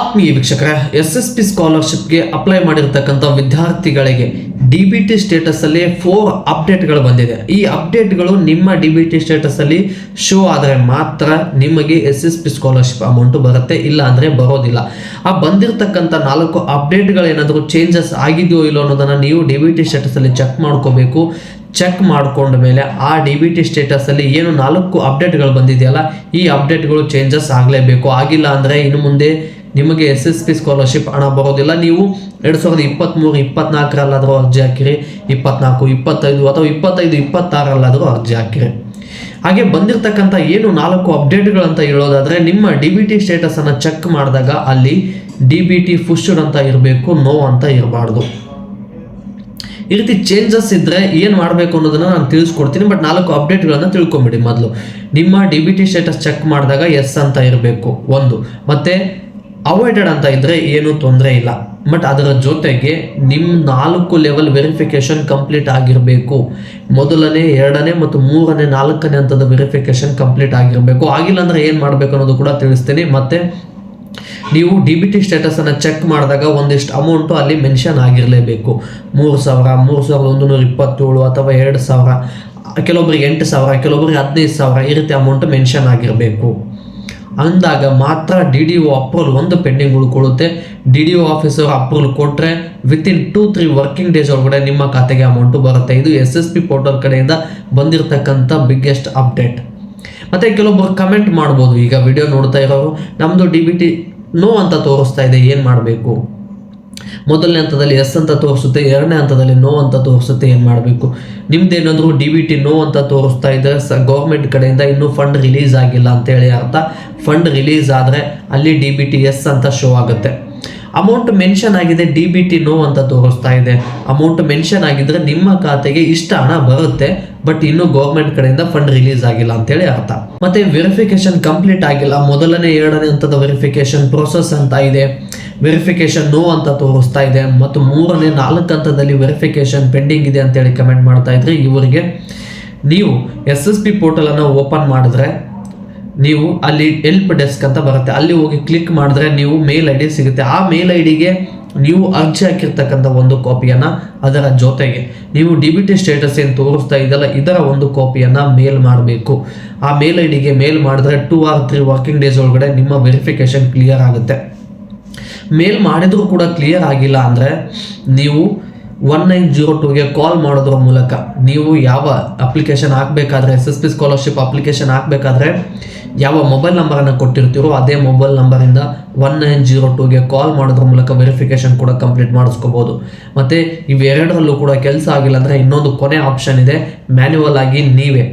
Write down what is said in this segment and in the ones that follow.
ಆತ್ಮೀಯ ವೀಕ್ಷಕರೇ, SSP ಸ್ಕಾಲರ್ಶಿಪ್ಗೆ apply ಮಾಡಿರ್ತಕ್ಕಂಥ ವಿದ್ಯಾರ್ಥಿಗಳಿಗೆ DBT ಸ್ಟೇಟಸ್ ಅಲ್ಲಿ 4 ಅಪ್ಡೇಟ್ಗಳು ಬಂದಿದೆ. ಈ ಅಪ್ಡೇಟ್ಗಳು ನಿಮ್ಮ DBT ಸ್ಟೇಟಸ್ ಅಲ್ಲಿ ಶೋ ಆದರೆ ಮಾತ್ರ ನಿಮಗೆ SSP ಸ್ಕಾಲರ್ಶಿಪ್ ಅಮೌಂಟ್ ಬರುತ್ತೆ, ಇಲ್ಲ ಅಂದ್ರೆ ಬರೋದಿಲ್ಲ. ಆ ಬಂದಿರತಕ್ಕಂಥ 4 ಅಪ್ಡೇಟ್ಗಳು ಏನಾದರೂ ಚೇಂಜಸ್ ಆಗಿದೆಯೋ ಇಲ್ಲೋ ಅನ್ನೋದನ್ನ ನೀವು DBT ಸ್ಟೇಟಸ್ ಅಲ್ಲಿ ಚೆಕ್ ಮಾಡ್ಕೋಬೇಕು. ಚೆಕ್ ಮಾಡ್ಕೊಂಡ ಮೇಲೆ ಆ DBT ಸ್ಟೇಟಸ್ ಅಲ್ಲಿ ಏನು 4 ಅಪ್ಡೇಟ್ಗಳು ಬಂದಿದೆಯಲ್ಲ, ಈ ಅಪ್ಡೇಟ್ಗಳು ಚೇಂಜಸ್ ಆಗಲೇಬೇಕು. ಆಗಿಲ್ಲ ಅಂದ್ರೆ ಇನ್ನು ಮುಂದೆ ನಿಮಗೆ SSP ಸ್ಕಾಲರ್ಶಿಪ್ ಹಣ ಬರೋದಿಲ್ಲ. ನೀವು 2023-24ರಲ್ಲಾದರೂ ಅರ್ಜಿ ಹಾಕಿರಿ, 24-25 ಅಥವಾ 25-26ರಲ್ಲಾದರೂ ಅರ್ಜಿ ಹಾಕಿರಿ. ಹಾಗೆ ಬಂದಿರತಕ್ಕಂಥ ಏನು 4 ಅಪ್ಡೇಟ್ಗಳು ಅಂತ ಹೇಳೋದಾದ್ರೆ, ನಿಮ್ಮ DBT ಸ್ಟೇಟಸ್ ಅನ್ನು ಚೆಕ್ ಮಾಡಿದಾಗ ಅಲ್ಲಿ DBT ಪುಷ್ಡ್ ಅಂತ ಇರಬೇಕು, ನೋ ಅಂತ ಇರಬಾರ್ದು. ಈ ರೀತಿ ಚೇಂಜಸ್ ಇದ್ರೆ ಏನು ಮಾಡಬೇಕು ಅನ್ನೋದನ್ನ ನಾನು ತಿಳಿಸ್ಕೊಡ್ತೀನಿ. ಬಟ್ 4 ಅಪ್ಡೇಟ್ಗಳನ್ನ ತಿಳ್ಕೊಂಬಿಡಿ. ಮೊದಲು ನಿಮ್ಮ DBT ಸ್ಟೇಟಸ್ ಚೆಕ್ ಮಾಡಿದಾಗ ಎಸ್ ಅಂತ ಇರಬೇಕು ಒಂದು, ಮತ್ತೆ ಅವಾಯ್ಡೆಡ್ ಅಂತ ಇದ್ರೆ ಏನು ತೊಂದರೆ ಇಲ್ಲ. ಬಟ್ ಅದರ ಜೊತೆಗೆ ನಿಮ್ಮ 4 ಲೆವೆಲ್ ವೆರಿಫಿಕೇಶನ್ ಕಂಪ್ಲೀಟ್ ಆಗಿರಬೇಕು. ಮೊದಲನೇ, 2ನೇ ಮತ್ತು 3ನೇ 4ನೇ ಹಂತದ ವೆರಿಫಿಕೇಶನ್ ಕಂಪ್ಲೀಟ್ ಆಗಿರಬೇಕು. ಆಗಿಲ್ಲ ಅಂದ್ರೆ ಏನು ಮಾಡಬೇಕು ಅನ್ನೋದು ಕೂಡ ತಿಳಿಸ್ತೀನಿ. ಮತ್ತೆ ನೀವು DBT ಸ್ಟೇಟಸ್ ಅನ್ನು ಚೆಕ್ ಮಾಡಿದಾಗ ಒಂದಿಷ್ಟು ಅಮೌಂಟು ಅಲ್ಲಿ ಮೆನ್ಷನ್ ಆಗಿರಲೇಬೇಕು. 3,000, 3,127 ಅಥವಾ 2,000, ಕೆಲವೊಬ್ಬರಿಗೆ 8,000, ಕೆಲವೊಬ್ಬರಿಗೆ 15,000, ಈ ರೀತಿ ಅಮೌಂಟ್ ಮೆನ್ಷನ್ ಆಗಿರಬೇಕು. ಅಂದಾಗ ಮಾತ್ರ DDO ಅಪ್ರೂವಲ್ ಒಂದು ಪೆಂಡಿಂಗ್ ಉಳ್ಕೊಳ್ಳುತ್ತೆ. DDO ಆಫೀಸರ್ ಅಪ್ರೂವಲ್ ಕೊಟ್ಟರೆ ವಿತಿನ್ 2-3 ವರ್ಕಿಂಗ್ ಡೇಸ್ ಒಳಗಡೆ ನಿಮ್ಮ ಖಾತೆಗೆ ಅಮೌಂಟು ಬರುತ್ತೆ. ಇದು SSP ಪೋರ್ಟಲ್ ಕಡೆಯಿಂದ ಬಂದಿರತಕ್ಕಂಥ ಬಿಗ್ಗೆಸ್ಟ್ ಅಪ್ಡೇಟ್. ಮತ್ತೆ ಕೆಲವೊಬ್ಬರು ಕಮೆಂಟ್ ಮಾಡ್ಬೋದು, ಈಗ ವಿಡಿಯೋ ನೋಡ್ತಾ ಇರೋರು, ನಮ್ಮದು DBT ನೋ ಅಂತ ತೋರಿಸ್ತಾ ಇದೆ, ಏನು ಮಾಡಬೇಕು? ಮೊದಲನೇ ಹಂತದಲ್ಲಿ ಎಸ್ ಅಂತ ತೋರಿಸುತ್ತೆ, 2ನೇ ಹಂತದಲ್ಲಿ ನೋ ಅಂತ ತೋರಿಸುತ್ತೆ, ಏನು ಮಾಡಬೇಕು? ನಿಮ್ದೇನಾದರೂ DBT ನೋ ಅಂತ ತೋರಿಸ್ತಾ ಇದ್ದರೆ ಗೌರ್ಮೆಂಟ್ ಕಡೆಯಿಂದ ಇನ್ನೂ ಫಂಡ್ ರಿಲೀಸ್ ಆಗಿಲ್ಲ ಅಂತೇಳಿ ಅರ್ಥ. ಫಂಡ್ ರಿಲೀಸ್ ಆದರೆ ಅಲ್ಲಿ DBT ಎಸ್ ಅಂತ ಶೋ ಆಗುತ್ತೆ. ಅಮೌಂಟ್ ಮೆನ್ಷನ್ ಆಗಿದೆ, DBT ನೋ ಅಂತ ತೋರಿಸ್ತಾ ಇದೆ. ಅಮೌಂಟ್ ಮೆನ್ಷನ್ ಆಗಿದ್ರೆ ನಿಮ್ಮ ಖಾತೆಗೆ ಇಷ್ಟ ಹಣ ಬರುತ್ತೆ, ಬಟ್ ಇನ್ನು ಗೌರ್ಮೆಂಟ್ ಕಡೆಯಿಂದ ಫಂಡ್ ರಿಲೀಸ್ ಆಗಿಲ್ಲ ಅಂತೇಳಿ ಅರ್ಥ. ಮತ್ತೆ ವೆರಿಫಿಕೇಶನ್ ಕಂಪ್ಲೀಟ್ ಆಗಿಲ್ಲ, ಮೊದಲನೇ 2ನೇ ಹಂತದ ವೆರಿಫಿಕೇಶನ್ ಪ್ರೋಸೆಸ್ ಅಂತ ಇದೆ, ವೆರಿಫಿಕೇಶನ್ ನೋ ಅಂತ ತೋರಿಸ್ತಾ ಇದೆ, ಮತ್ತು 3ನೇ 4 ಹಂತದಲ್ಲಿ ವೆರಿಫಿಕೇಶನ್ ಪೆಂಡಿಂಗ್ ಇದೆ ಅಂತೇಳಿ ಕಮೆಂಟ್ ಮಾಡ್ತಾ ಇದ್ರಿ. ಇವರಿಗೆ ನೀವು SSP ಪೋರ್ಟಲ್ ಅನ್ನು ಓಪನ್ ಮಾಡಿದ್ರೆ ನೀವು ಅಲ್ಲಿ ಹೆಲ್ಪ್ ಡೆಸ್ಕ್ ಅಂತ ಬರುತ್ತೆ, ಅಲ್ಲಿ ಹೋಗಿ ಕ್ಲಿಕ್ ಮಾಡಿದ್ರೆ ನೀವು ಮೇಲ್ ID ಸಿಗುತ್ತೆ. ಆ ಮೇಲ್ IDಗೆ ನೀವು ಅರ್ಜಿ ಹಾಕಿರ್ತಕ್ಕಂಥ ಒಂದು ಕಾಪಿಯನ್ನ, ಅದರ ಜೊತೆಗೆ ನೀವು DBT ಸ್ಟೇಟಸ್ ಏನು ತೋರಿಸ್ತಾ ಇದೆಯಲ್ಲ ಇದರ ಒಂದು ಕಾಪಿಯನ್ನ ಮೇಲ್ ಮಾಡಬೇಕು. ಆ ಮೇಲ್ IDಗೆ ಮೇಲ್ ಮಾಡಿದ್ರೆ 2 or 3 ವರ್ಕಿಂಗ್ ಡೇಸ್ ಒಳಗಡೆ ನಿಮ್ಮ ವೆರಿಫಿಕೇಶನ್ ಕ್ಲಿಯರ್ ಆಗುತ್ತೆ. ಮೇಲ್ ಮಾಡಿದ್ರು ಕೂಡ ಕ್ಲಿಯರ್ ಆಗಿಲ್ಲ ಅಂದರೆ ನೀವು 1902ಗೆ ಕಾಲ್ ಮಾಡೋದ್ರ ಮೂಲಕ ನೀವು ಯಾವ ಅಪ್ಲಿಕೇಶನ್ ಹಾಕಬೇಕಾದ್ರೆ, SSP ಸ್ಕಾಲರ್ಶಿಪ್ ಅಪ್ಲಿಕೇಶನ್ ಹಾಕಬೇಕಾದ್ರೆ ಯಾವ ಮೊಬೈಲ್ ನಂಬರನ್ನು ಕೊಟ್ಟಿರ್ತೀರೋ ಅದೇ ಮೊಬೈಲ್ ನಂಬರಿಂದ 1902ಗೆ ಕಾಲ್ ಮಾಡೋದ್ರ ಮೂಲಕ ವೆರಿಫಿಕೇಶನ್ ಕೂಡ ಕಂಪ್ಲೀಟ್ ಮಾಡಿಸ್ಕೋಬೋದು. ಮತ್ತು ಇವೆರಡರಲ್ಲೂ ಕೂಡ ಕೆಲಸ ಆಗಿಲ್ಲ ಅಂದರೆ ಇನ್ನೊಂದು ಕೊನೆ ಆಪ್ಷನ್ ಇದೆ, ಮ್ಯಾನ್ಯುವಲ್ ಆಗಿ ನೀವೇ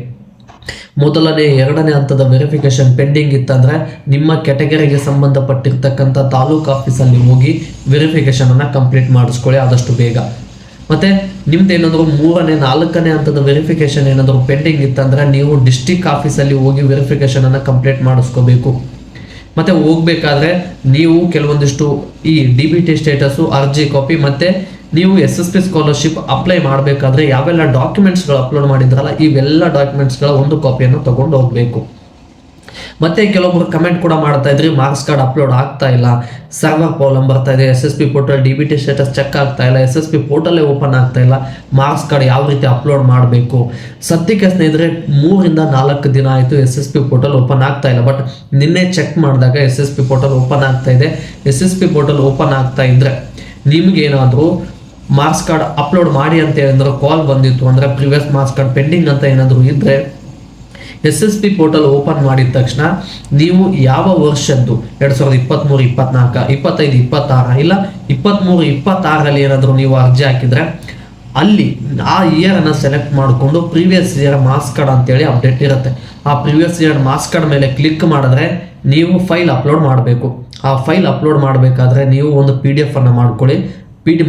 ಮೊದಲನೇ 2ನೇ ಹಂತದ ವೆರಿಫಿಕೇಶನ್ ಪೆಂಡಿಂಗ್ ಇತ್ತಂದರೆ ನಿಮ್ಮ ಕೆಟಗರಿಗೆ ಸಂಬಂಧಪಟ್ಟಿರ್ತಕ್ಕಂಥ ತಾಲೂಕು ಆಫೀಸಲ್ಲಿ ಹೋಗಿ ವೆರಿಫಿಕೇಶನನ್ನು ಕಂಪ್ಲೀಟ್ ಮಾಡಿಸ್ಕೊಳ್ಳಿ ಆದಷ್ಟು ಬೇಗ. ಮತ್ತು ನಿಮ್ದು ಏನಾದರೂ 3ನೇ 4ನೇ ಹಂತದ ವೆರಿಫಿಕೇಶನ್ ಏನಾದರೂ ಪೆಂಡಿಂಗ್ ಇತ್ತಂದರೆ ನೀವು ಡಿಸ್ಟಿಕ್ ಆಫೀಸಲ್ಲಿ ಹೋಗಿ ವೆರಿಫಿಕೇಶನನ್ನು ಕಂಪ್ಲೀಟ್ ಮಾಡಿಸ್ಕೋಬೇಕು. ಮತ್ತು ಹೋಗಬೇಕಾದ್ರೆ ನೀವು ಕೆಲವೊಂದಿಷ್ಟು ಈ DBT ಸ್ಟೇಟಸ್ಸು, ಅರ್ಜಿ ಕಾಪಿ, ಮತ್ತು ನೀವು SSP ಸ್ಕಾಲರ್ಶಿಪ್ ಅಪ್ಲೈ ಮಾಡಬೇಕಾದ್ರೆ ಯಾವೆಲ್ಲ ಡಾಕ್ಯುಮೆಂಟ್ಸ್ಗಳು ಅಪ್ಲೋಡ್ ಮಾಡಿದ್ರಲ್ಲ ಇವೆಲ್ಲ ಡಾಕ್ಯುಮೆಂಟ್ಸ್ಗಳ ಒಂದು ಕಾಪಿಯನ್ನು ತೊಗೊಂಡು ಹೋಗಬೇಕು. ಮತ್ತೆ ಕೆಲವೊಬ್ರು ಕಮೆಂಟ್ ಕೂಡ ಮಾಡ್ತಾ ಇದ್ರಿ, ಮಾರ್ಕ್ಸ್ ಕಾರ್ಡ್ ಅಪ್ಲೋಡ್ ಆಗ್ತಾ ಇಲ್ಲ, ಸರ್ವರ್ ಪ್ರಾಬ್ಲಮ್ ಬರ್ತಾ ಇದೆ, SSP portal DBT status check ಆಗ್ತಾ ಇಲ್ಲ, SSP ಪೋರ್ಟಲ್ಲೇ ಓಪನ್ ಆಗ್ತಾ ಇಲ್ಲ, ಮಾರ್ಕ್ಸ್ ಕಾರ್ಡ್ ಯಾವ ರೀತಿ ಅಪ್ಲೋಡ್ ಮಾಡಬೇಕು? ಸದ್ಯಕ್ಕೆ ಸ್ನೇಹಿತರೆ 3-4 ದಿನ ಆಯಿತು SSP ಪೋರ್ಟಲ್ ಓಪನ್ ಆಗ್ತಾ ಇಲ್ಲ. ಬಟ್ ನಿನ್ನೆ ಚೆಕ್ ಮಾಡಿದಾಗ SSP ಪೋರ್ಟಲ್ ಓಪನ್ ಆಗ್ತಾ ಇದೆ. SSP ಪೋರ್ಟಲ್ ಓಪನ್ ಆಗ್ತಾ ಇದ್ರೆ ನಿಮ್ಗೇನಾದರೂ ಮಾರ್ಕ್ಸ್ ಕಾರ್ಡ್ ಅಪ್ಲೋಡ್ ಮಾಡಿ ಅಂತ ಹೇಳಿದ್ರೆ ಕಾಲ್ ಬಂದಿತ್ತು ಅಂದರೆ, ಪ್ರಿವಿಯಸ್ ಮಾರ್ಕ್ಸ್ ಕಾರ್ಡ್ ಪೆಂಡಿಂಗ್ ಅಂತ ಏನಾದರೂ ಇದ್ದರೆ SSP ಪೋರ್ಟಲ್ ಓಪನ್ ಮಾಡಿದ ತಕ್ಷಣ ನೀವು ಯಾವ ವರ್ಷದ್ದು 2023-24, 25-26 ಇಲ್ಲ 23-26ರಲ್ಲಿ ಏನಾದರೂ ನೀವು ಅರ್ಜಿ ಹಾಕಿದರೆ ಅಲ್ಲಿ ಆ ಇಯರನ್ನು ಸೆಲೆಕ್ಟ್ ಮಾಡಿಕೊಂಡು ಪ್ರೀವಿಯಸ್ ಇಯರ್ ಮಾರ್ಕ್ಸ್ ಕಾರ್ಡ್ ಅಂತೇಳಿ ಅಪ್ಡೇಟ್ ಇರುತ್ತೆ. ಆ ಪ್ರೀವಿಯಸ್ ಇಯರ್ ಮಾರ್ಕ್ಸ್ ಕಾರ್ಡ್ ಮೇಲೆ ಕ್ಲಿಕ್ ಮಾಡಿದ್ರೆ ನೀವು ಫೈಲ್ ಅಪ್ಲೋಡ್ ಮಾಡಬೇಕು. ಆ ಫೈಲ್ ಅಪ್ಲೋಡ್ ಮಾಡಬೇಕಾದ್ರೆ ನೀವು ಒಂದು PDF ಅನ್ನು ಮಾಡ್ಕೊಳ್ಳಿ.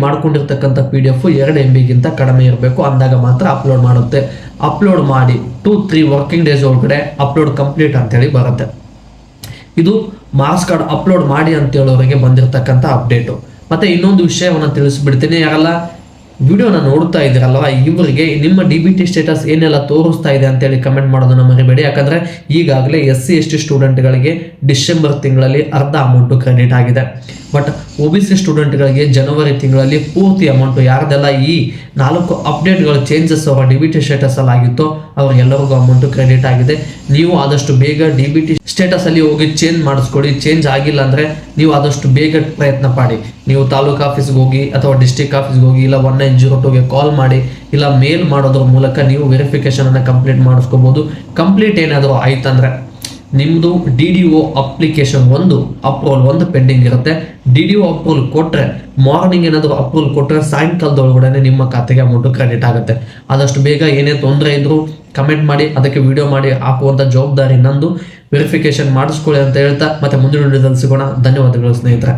ಮಾಡ್ಕೊಂಡಿರ್ತಕ್ಕಂಥ PDF 2 MBಗಿಂತ ಕಡಿಮೆ ಇರಬೇಕು, ಅಂದಾಗ ಮಾತ್ರ ಅಪ್ಲೋಡ್ ಮಾಡುತ್ತೆ. ಅಪ್ಲೋಡ್ ಮಾಡಿ 2-3 ವರ್ಕಿಂಗ್ ಡೇಸ್ ಒಳಗಡೆ ಅಪ್ಲೋಡ್ ಕಂಪ್ಲೀಟ್ ಅಂತೇಳಿ ಬರುತ್ತೆ. ಇದು ಮಾರ್ಕ್ಸ್ ಕಾರ್ಡ್ ಅಪ್ಲೋಡ್ ಮಾಡಿ ಅಂತ ಹೇಳೋರಿಗೆ ಬಂದಿರತಕ್ಕಂಥ ಅಪ್ಡೇಟು. ಮತ್ತು ಇನ್ನೊಂದು ವಿಷಯವನ್ನು ತಿಳಿಸ್ಬಿಡ್ತೀನಿ, ಯಾರೆಲ್ಲ ವಿಡಿಯೋನ ನೋಡ್ತಾ ಇದ್ದೀರಲ್ವ, ಇವರಿಗೆ ನಿಮ್ಮ DBT ಸ್ಟೇಟಸ್ ಏನೆಲ್ಲ ತೋರಿಸ್ತಾ ಇದೆ ಅಂತೇಳಿ ಕಮೆಂಟ್ ಮಾಡೋದನ್ನ ಮರಿಬೇಡಿ. ಯಾಕಂದರೆ ಈಗಾಗಲೇ SC/ST ಸ್ಟೂಡೆಂಟ್ಗಳಿಗೆ ಡಿಸೆಂಬರ್ ತಿಂಗಳಲ್ಲಿ ಅರ್ಧ ಅಮೌಂಟು ಕ್ರೆಡಿಟ್ ಆಗಿದೆ. ಬಟ್ OBC ಸ್ಟೂಡೆಂಟ್ಗಳಿಗೆ ಜನವರಿ ತಿಂಗಳಲ್ಲಿ ಪೂರ್ತಿ ಅಮೌಂಟು, ಯಾರ್ದೆಲ್ಲ ಈ 4 ಅಪ್ಡೇಟ್ಗಳು ಚೇಂಜಸ್ ಅವರ DBT ಸ್ಟೇಟಸಲ್ಲಿ ಆಗಿತ್ತೋ ಅವ್ರಿಗೆಲ್ಲರಿಗೂ ಅಮೌಂಟು ಕ್ರೆಡಿಟ್ ಆಗಿದೆ. ನೀವು ಆದಷ್ಟು ಬೇಗ DBT ಸ್ಟೇಟಸಲ್ಲಿ ಹೋಗಿ ಚೇಂಜ್ ಮಾಡಿಸ್ಕೊಡಿ. ಚೇಂಜ್ ಆಗಿಲ್ಲ ಅಂದರೆ ನೀವು ಆದಷ್ಟು ಬೇಗ ಪ್ರಯತ್ನ ಪಡಿ. ನೀವು ತಾಲೂಕು ಆಫೀಸ್ಗೆ ಹೋಗಿ ಅಥವಾ ಡಿಸ್ಟಿಕ್ ಆಫೀಸ್ಗೆ ಹೋಗಿ, ಇಲ್ಲ 1902ಗೆ ಕಾಲ್ ಮಾಡಿ, ಇಲ್ಲ ಮೇಲ್ ಮಾಡೋದ್ರ ಮೂಲಕ ನೀವು ವೆರಿಫಿಕೇಷನನ್ನು ಕಂಪ್ಲೀಟ್ ಮಾಡಿಸ್ಕೋಬೋದು. ಕಂಪ್ಲೀಟ್ ಏನಾದರೂ ಆಯ್ತಂದರೆ ನಿಮ್ಮದು DDO ಅಪ್ಲಿಕೇಶನ್ ಅಪ್ರೂವಲ್ ಪೆಂಡಿಂಗ್ ಇರುತ್ತೆ. DDO ಅಪ್ರೂವಲ್ ಕೊಟ್ಟರೆ, ಮಾರ್ನಿಂಗ್ ಏನಾದರೂ ಅಪ್ರೂವಲ್ ಕೊಟ್ಟರೆ ಸಾಯಂಕಾಲದೊಳಗಡೆ ನಿಮ್ಮ ಖಾತೆಗೆ ಅಮೌಂಟು ಕ್ರೆಡಿಟ್ ಆಗುತ್ತೆ. ಆದಷ್ಟು ಬೇಗ ಏನೇ ತೊಂದರೆ ಇದ್ದರೂ ಕಮೆಂಟ್ ಮಾಡಿ, ಅದಕ್ಕೆ ವಿಡಿಯೋ ಮಾಡಿ ಹಾಕುವಂಥ ಜವಾಬ್ದಾರಿ ನಂದು. ವೆರಿಫಿಕೇಷನ್ ಮಾಡಿಸ್ಕೊಳ್ಳಿ ಅಂತ ಹೇಳ್ತಾ ಮತ್ತೆ ಮುಂದಿನ ವಿಡಿಯೋದಲ್ಲಿ ಸಿಗೋಣ. ಧನ್ಯವಾದಗಳು ಸ್ನೇಹಿತರೆ.